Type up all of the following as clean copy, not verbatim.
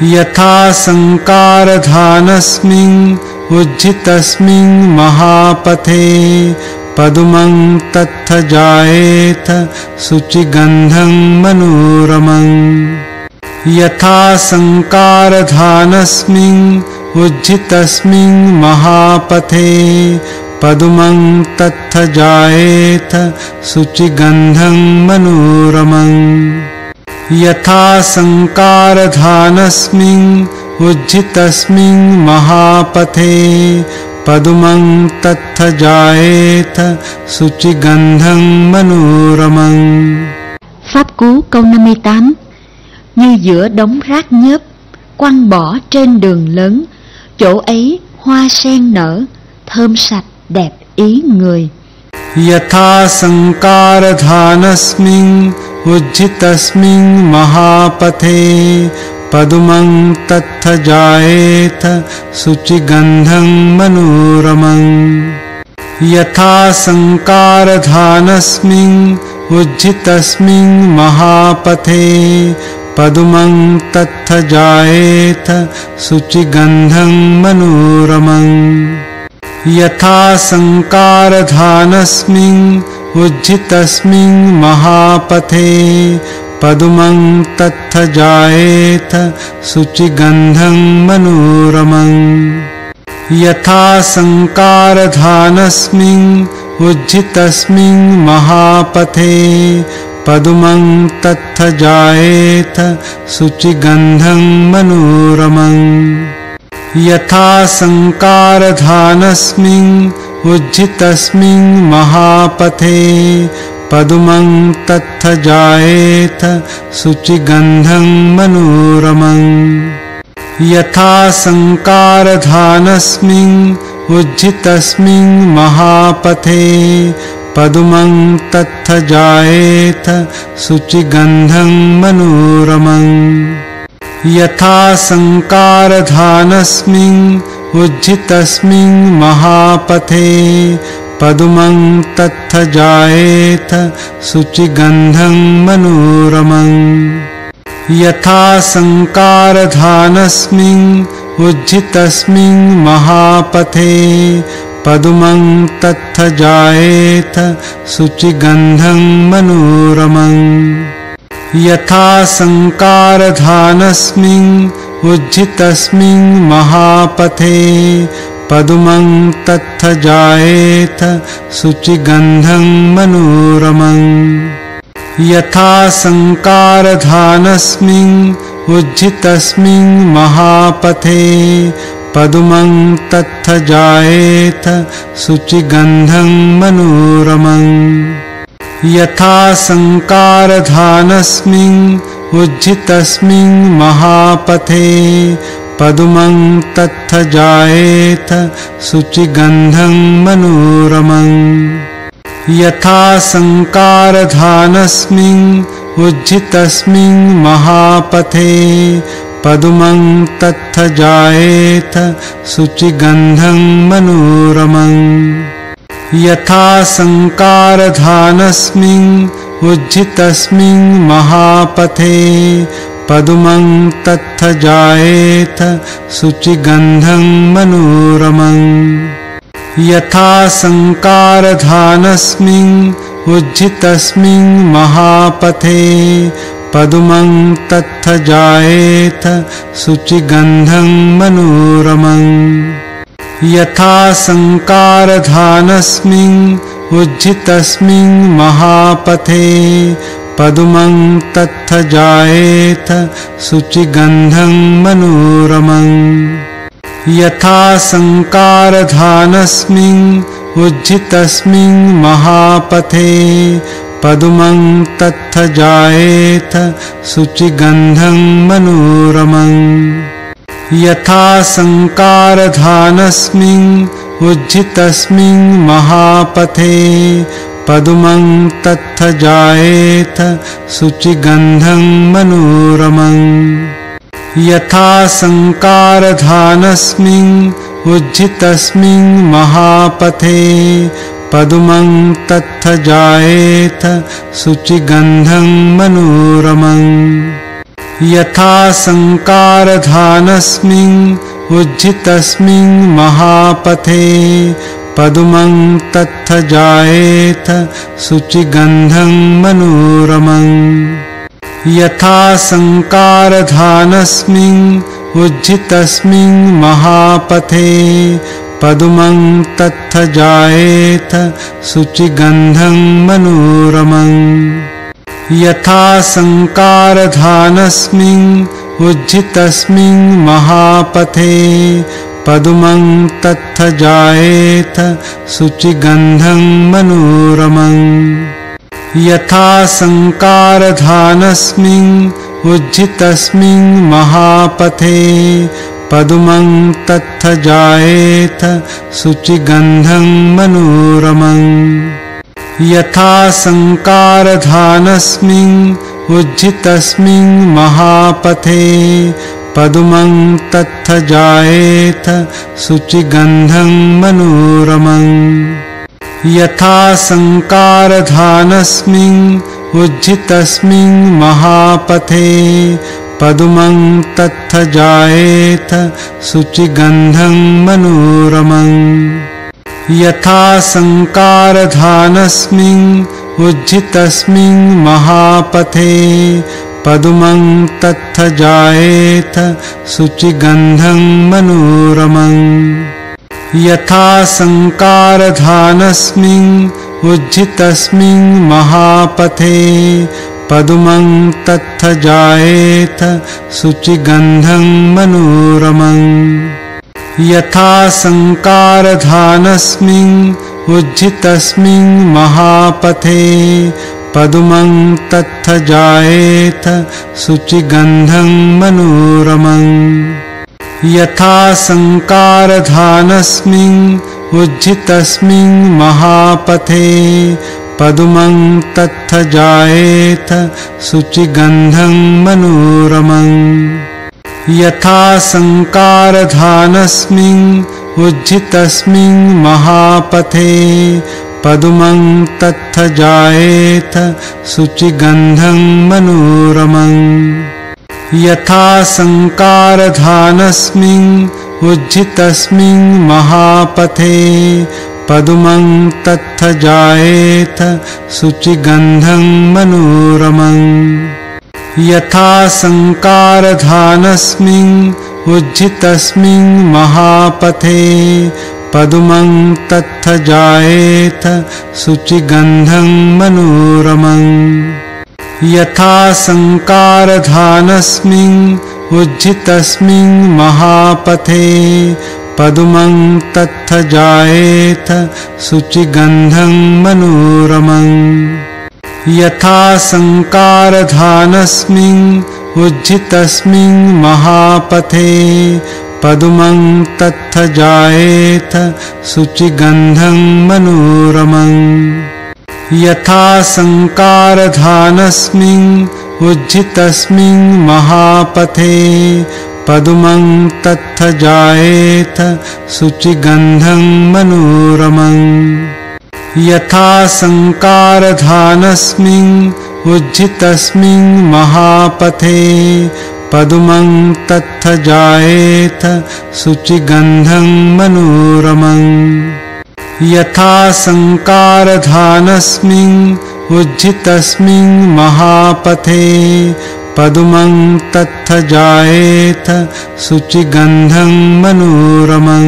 यथा संकारधानस्मिन् उज्झितस्मिन् महापथे पदुमं तत्थ जायेत शुचिगन्धं मनोरमं। यथा संकारधानस्मिन् उज्झितस्मिन् महापथे पदुमं तत्थ जायेत शुचिगन्धं मनोरमं। यथा संकारधानस्मिन् उज्झितस्मिन् महापथे पदुमं तत्थ जायेत शुचिगन्धं मनोरमं। Pháp cú câu 58. Như giữa đống rác nhớp quăng bỏ trên đường lớn, chỗ ấy hoa sen nở, thơm sạch đẹp ý người. यथा संकारधानस्मिन् उज्झितस्मिन् महापथे पदुमं तत्थ जायेत शुचिगन्धं मनोरमं। यथा संकारधानस्मिन् उज्झितस्मिन् महापथे पदुमं तत्थ जायेत शुचिगन्धं मनोरमं। यथा संकारधानस्मिन् उज्झितस्मिन् महापथे पदुमं तत्थ जायेत शुचिगन्धं मनोरमं। यथा संकारधानस्मिन् उज्झितस्मिन् महापथे पदुमं तत्थ जायेत शुचिगन्धं मनोरमं। यथा संकारधानस्मिन् उज्झितस्मिन् महापथे पदुमं तत्थ जायेत शुचिगन्धं मनोरमं। यथा संकारधानस्मिन् उज्झितस्मिन् महापथे पदुमं तत्थ जायेत शुचिगन्धं मनोरमं। यथा संकारधानस्मिन् उज्झितस्मिन् महापथे पदुमं तत्थ जायेत शुचिगन्धं मनोरमं। यथा संकारधानस्मिन् उज्झितस्मिन् महापथे पदुमं तत्थ जायेत शुचिगन्धं मनोरमं। यथा संकारधानस्मिन् उज्झितस्मिन् महापथे पदुमं तत्थ जायेत शुचिगन्धं मनोरमं। यथा संकारधानस्मिन् उज्झितस्मिन् महापथे पदुमं तत्थ जायेत शुचिगन्धं मनोरमं। यथा संकारधानस्मिन् उज्झितस्मिन् महापथे पदुमं तत्थ जायेत शुचिगन्धं मनोरमं। यथा संकारधानस्मिन् उज्झितस्मिन् महापथे पदुमं तत्थ जायेत शुचिगन्धं मनोरमं। यथा संकारधानस्मिन् उज्झितस्मिन् महापथे पदुमं तत्थ जायेत शुचिगन्धं मनोरमं। यथा संकारधानस्मिन् उज्झितस्मिन् महापथे पदुमं तत्थ जायेत शुचिगन्धं मनोरमं। यथा संकारधानस्मिन् उज्झितस्मिन् महापथे पदुमं तत्थ जायेत शुचिगन्धं मनोरमं। यथा संकारधानस्मिन् उज्झितस्मिन् महापथे पदुमं तत्थ जायेत शुचिगन्धं मनोरमं। यथा संकारधानस्मिन् उज्झितस्मिन् महापथे पदुमं तत्थ जायेत शुचिगन्धं मनोरमं। यथा संकारधानस्मिन् उज्झितस्मिन् महापथे पदुमं तत्थ जायेत शुचिगन्धं मनोरमं। यथा संकारधानस्मिन् उज्झितस्मिन् महापथे पदुमं तत्थ जायेत शुचिगन्धं मनोरमं। यथा संकारधानस्मिन् उज्झितस्मिन् महापथे पदुमं तत्थ जायेत शुचिगन्धं मनोरमं। यथा संकारधानस्मिन् उज्झितस्मिन् महापथे पदुमं तत्थ जायेत शुचिगन्धं मनोरमं। यथा संकारधानस्मिन् उज्झितस्मिन् महापथे पदुमं तत्थ जायेत शुचिगन्धं मनोरमं। यथा संकारधानस्मिन् उज्झितस्मिन् महापथे पदुमं तत्थ जायेत शुचिगन्धं मनोरमं। यथा संकारधानस्मिन् उज्झितस्मिन् महापथे पदुमं तत्थ जायेत शुचिगन्धं मनोरमं। यथा संकारधानस्मिन् उज्झितस्मिन् महापथे पदुमं तत्थ जायेत शुचिगन्धं मनोरमं। यथा संकारधानस्मिन् उज्झितस्मिन् महापथे पदुमं तत्थ जायेत शुचिगन्धं मनोरमं। यथा संकारधानस्मिन् उज्झितस्मिन् महापथे पदुमं तत्थ जायेत शुचिगन्धं मनोरमं। यथा संकारधानस्मिन् उज्झितस्मिन् महापथे पदुमं तत्थ जायेत शुचिगन्धं मनोरमं। यथा संकारधानस्मिन् उज्झितस्मिन् महापथे पदुमं तत्थ जायेत शुचिगन्धं मनोरमं। यथा संकारधानस्मिन् उज्झितस्मिन् महापथे पदुमं तत्थ जायेत शुचिगन्धं मनोरमं। यथा संकारधानस्मिन् उज्झितस्मिन् महापथे पदुमं तत्थ जायेत शुचिगन्धं मनोरमं। यथा संकारधानस्मिन् उज्झितस्मिन् महापथे पदुमं तत्थ जायेत शुचिगन्धं मनोरमं। यथा संकारधानस्मिन् उज्झितस्मिन् महापथे पदुमं तत्थ जायेत शुचिगन्धं मनोरमं। यथा संकारधानस्मिन् उज्झितस्मिन् महापथे पदुमं तत्थ जायेत शुचिगन्धं मनोरमं। यथा संकारधानस्मिन् उज्झितस्मिन् महापथे पदुमं तत्थ जायेत शुचिगन्धं मनोरमं। यथा संकारधानस्मिन् उज्झितस्मिन् महापथे पदुमं तत्थ जायेत शुचिगन्धं मनोरमं।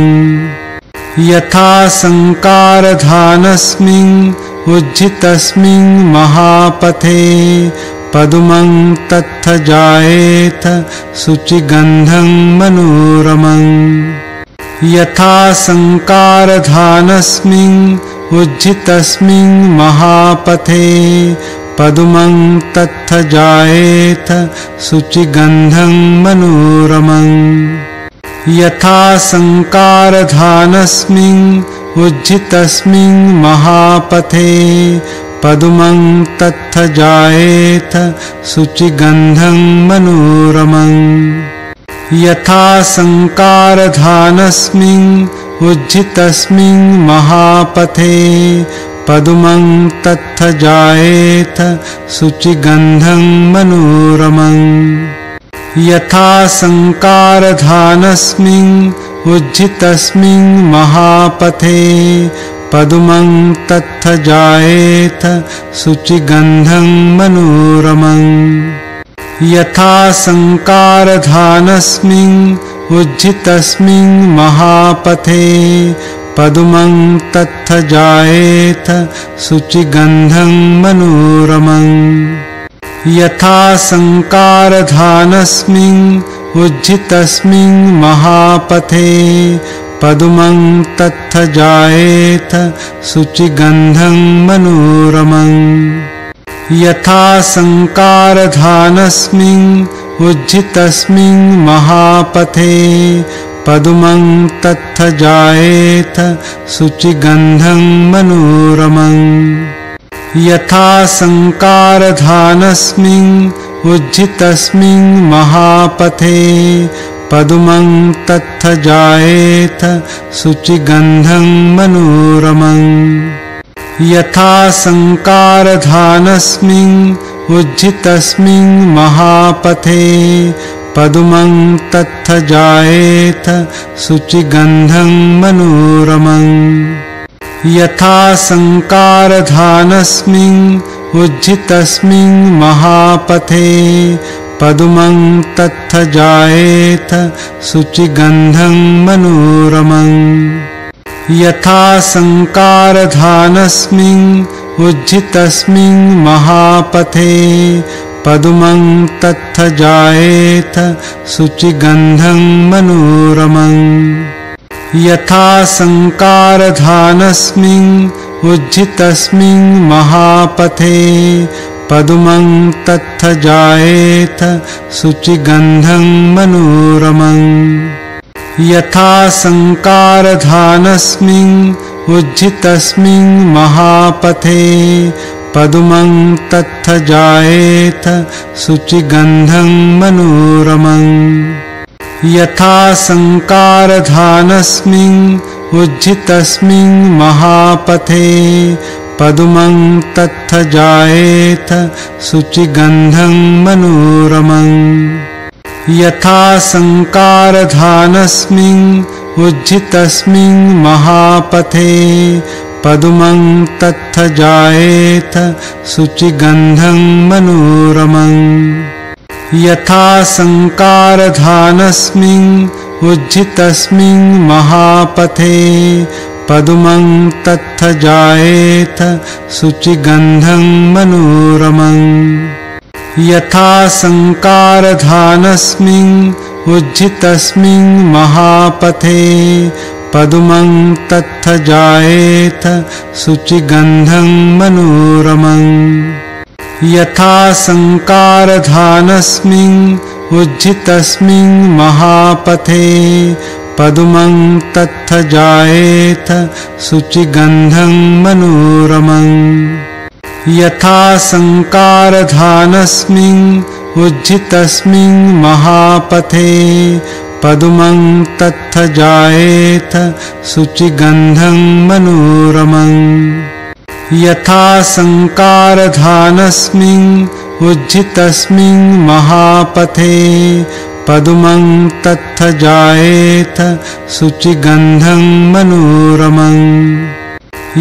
यथा संकारधानस्मिन् उज्झितस्मिन् महापथे पदुमं तत्थ जायेत शुचिगन्धं मनोरमं। यथा संकारधानस्मिन् उज्झितस्मिन् महापथे पदुमं तत्थ जायेत शुचिगन्धं मनोरमं। यथा संकारधानस्मिन् उज्झितस्मिन् महापथे पदुमं तत्थ जायेत शुचिगन्धं मनोरमं। यथा संकारधानस्मिन् उज्झितस्मिन् महापथे पदुमं तत्थ जायेत शुचिगन्धं मनोरमं। यथा संकारधानस्मिन् उज्झितस्मिन् महापथे पदुमं तत्थ जायेत शुचिगन्धं मनोरमम् यथा संकारधानस्मिन् उज्झितस्मिन् महापथे पदुमं तत्थ जायेत शुचिगन्धं मनोरमम् यथा संकारधानस्मिन् उज्झितस्मिन् महापथे पदुमं तत्थ जायेत शुचिगन्धं मनोरमम् यथा संकारधानस्मिन् उज्झितस्मिन् महापथे पदुमं तत्थ जायेत शुचिगन्धं मनोरमम् यथा संकारधानस्मिन् उज्झितस्मिन् महापथे पदुमं तत्थ जायेत शुचिगन्धं मनोरमम् यथा संकारधानस्मिन् उज्झितस्मिन् महापथे पदुमं तत्थ जायेत शुचिगन्धं मनोरमम् यथा संकारधानस्मिन् उज्झितस्मिन् महापथे पदुमं तत्थ जायेत शुचिगन्धं मनोरमम् यथा संकारधानस्मिन् उज्झितस्मिन् महापथे पदुमं तत्थ जायेत शुचिगन्धं मनोरमम् यथा संकारधानस्मिन् उज्झितस्मिन् महापथे पदुमं तत्थ जायेत शुचिगन्धं मनोरमम् यथा संकारधानस्मिन् उज्झितस्मिन् महापथे पदुमं तत्थ जायेत शुचिगन्धं मनोरमम् यथा संकारधानस्मिन् उज्झितस्मिन् महापथे पदुमं तत्थ जायेत शुचिगन्धं मनोरमम् यथा संकारधानस्मिन् उज्झितस्मिन् महापथे पदुमं तत्थ जायेत शुचिगन्धं मनोरमम् यथा संकारधानस्मिन् उज्झितस्मिन् महापथे पदुमं तत्थ जायेत शुचिगन्धं मनोरमम् यथा संकारधानस्मिन् उज्झितस्मिन् महापथे पदुमं तत्थ जायेत शुचिगन्धं मनोरमम् यथा संकारधानस्मिन् उज्झितस्मिन् महापथे पदुमं तत्थ जायेत शुचिगन्धं मनोरमम् यथा संकारधानस्मिन् उज्झितस्मिन् महापथे पदुमं तत्थ जायेत शुचिगन्धं मनोरमम् यथा संकारधानस्मिन् उज्झितस्मिन् महापथे पदुमं तत्थ जायेत शुचिगन्धं मनोरमम्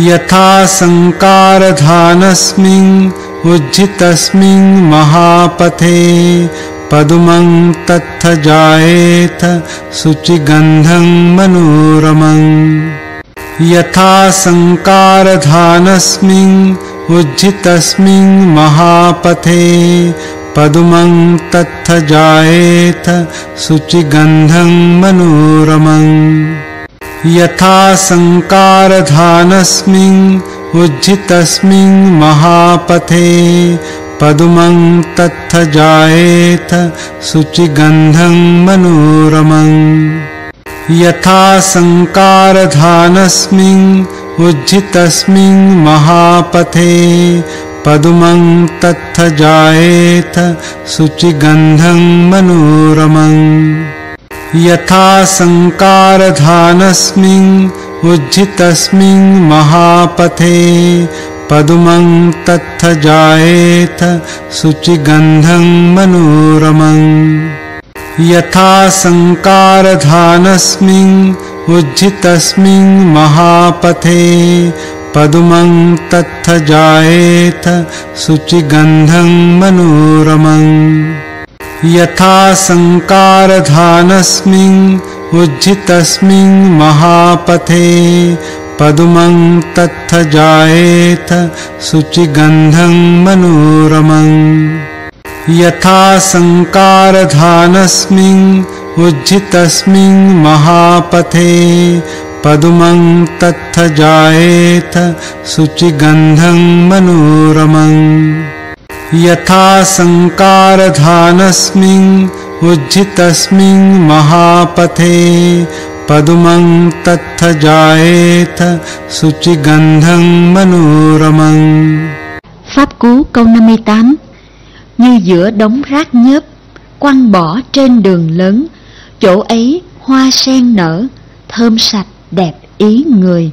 यथा संकारधानस्मिन् उज्झितस्मिन् महापथे पदुमं तत्थ जायेत शुचिगन्धं मनोरमम् यथा संकारधानस्मिन् उज्झितस्मिन् महापथे पदुमं तत्थ जायेत शुचिगन्धं मनोरमम् यथा संकारधानस्मिन् उज्झितस्मिन् महापथे पदुमं तत्थ जायेत शुचिगन्धं मनोरमम् यथा संकारधानस्मिन् उज्झितस्मिन् महापथे पदुमं तत्थ जायेत शुचिगन्धं मनोरमम् यथा संकारधानस्मिन् उज्झितस्मिन् महापथे पदुमं तत्थ जायेत शुचिगन्धं मनोरमम् यथा संकारधानस्मिन् उज्झितस्मिन् महापथे पदुमं तत्थ जायेत शुचिगन्धं मनोरमम् यथा संकारधानस्मिन् उज्झितस्मिन् महापथे पदुमं तत्थ जायेत शुचिगन्धं मनोरमम् यथा संकारधानस्मिन् उज्झितस्मिन् महापथे पदुमं तत्थ जायेत शुचिगन्धं मनोरमम् यथा संकारधानस्मिन् उज्झितस्मिन् महापथे पदुमं तत्थ जायेत शुचिगन्धं मनोरमम्। Pháp cú câu 58. Như giữa đống rác nhớp quăng bỏ trên đường lớn, chỗ ấy hoa sen nở, thơm sạch đẹp ý người.